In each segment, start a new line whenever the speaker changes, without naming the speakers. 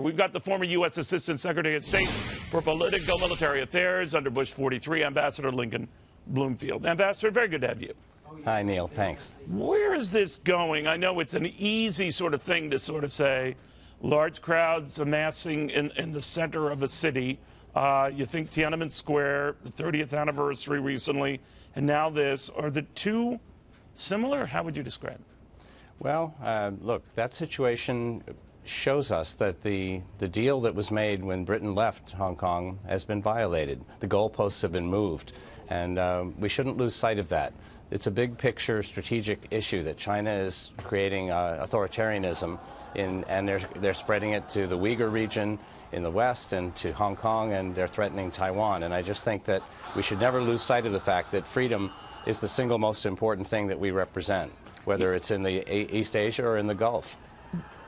We've got the former U.S. Assistant Secretary of State for Political Military Affairs under Bush 43, Ambassador Lincoln Bloomfield. Ambassador, very good to have you.
Hi, Neil. Thanks.
Where is this going? I know it's an easy sort of thing to sort of say, large crowds amassing in the center of a city. You think Tiananmen Square, the 30th anniversary recently, and now this. Are the two similar? How would you describe it?
Well, look, that situation shows us that the deal that was made when Britain left Hong Kong has been violated. The goalposts have been moved, and we shouldn't lose sight of that. It's a big picture strategic issue that China is creating authoritarianism and they're spreading it to the Uyghur region in the West and to Hong Kong, and they're threatening Taiwan. And I just think that we should never lose sight of the fact that freedom is the single most important thing that we represent, whether it's in the East Asia or in the Gulf.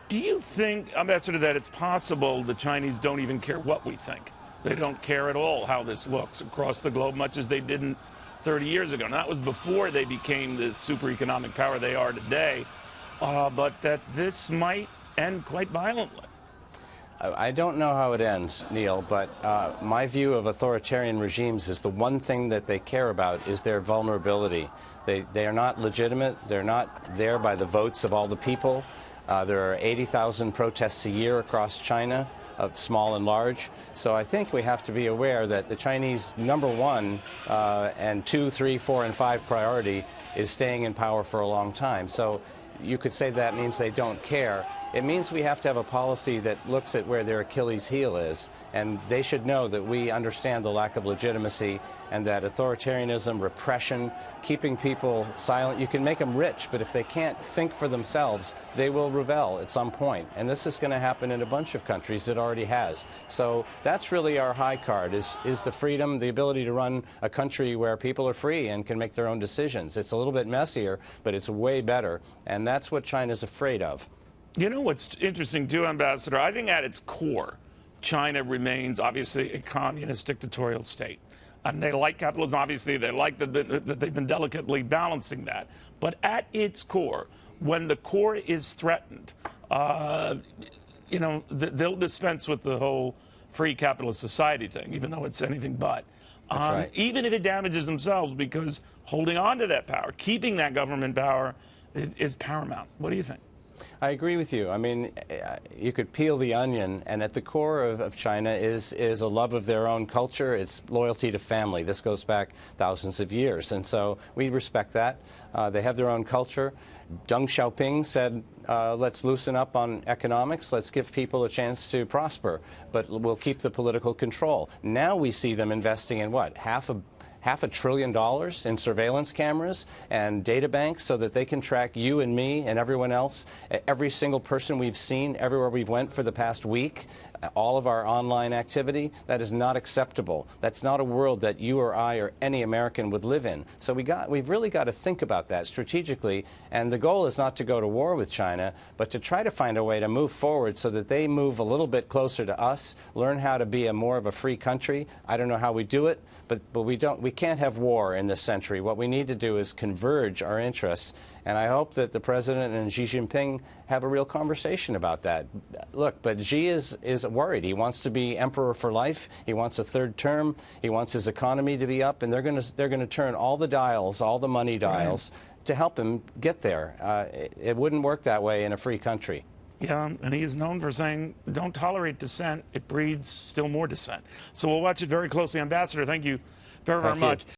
Do you think, Ambassador, that it's possible the Chinese don't even care what we think? They don't care at all how this looks across the globe, much as they didn't 30 years ago. Now, that was before they became the super economic power they are today, but that this might end quite violently.
I don't know how it ends, Neil, but my view of authoritarian regimes is the one thing that they care about is their vulnerability. They are not legitimate. They're not there by the votes of all the people. There are 80,000 protests a year across China, of small and large. So I think we have to be aware that the Chinese #1 and 2, 3, 4, and 5 priority is staying in power for a long time. So you could say that means they don't care. It means we have to have a policy that looks at where their Achilles heel is, and they should know that we understand the lack of legitimacy and that authoritarianism, repression, keeping people silent, you can make them rich, but if they can't think for themselves, they will rebel at some point. And this is going to happen in a bunch of countries. It already has. So that's really our high card, is the freedom, the ability to run a country where people are free and can make their own decisions. It's a little bit messier, but it's way better, and that's what China's afraid of.
You know what's interesting, too, Ambassador? I think at its core, China remains obviously a communist dictatorial state. And they like capitalism, obviously. They like that they've been delicately balancing that. But at its core, when the core is threatened, you know, they'll dispense with the whole free capitalist society thing, even though it's anything but.
Right.
Even if it damages themselves, because holding on to that power, keeping that government power is paramount. What do you think?
I agree with you. I mean, you could peel the onion, and at the core of China is a love of their own culture. It's loyalty to family. This goes back thousands of years, and so we respect that. They have their own culture. Deng Xiaoping said, let's loosen up on economics. Let's give people a chance to prosper, but we'll keep the political control. Now we see them investing in what? Half $1 trillion in surveillance cameras and data banks so that they can track you and me and everyone else, every single person we've seen, everywhere we've went for the past week, all of our online activity. That is not acceptable. That's not a world that you or I or any American would live in. So we've really got to think about that strategically, and the goal is not to go to war with China, but to try to find a way to move forward so that they move a little bit closer to us, learn how to be more of a free country. I don't know how we do it, but we can't have war in this century. What we need to do is converge our interests, and I hope that the President and Xi Jinping have a real conversation about that. Look, but Xi is worried. He wants to be emperor for life. He wants a third term. He wants his economy to be up, and they're going to turn all the dials, all the money dials, to help him get there. It wouldn't work that way in a free country.
Yeah, and he is known for saying, don't tolerate dissent. It breeds still more dissent. So we'll watch it very closely. Ambassador, thank you very much.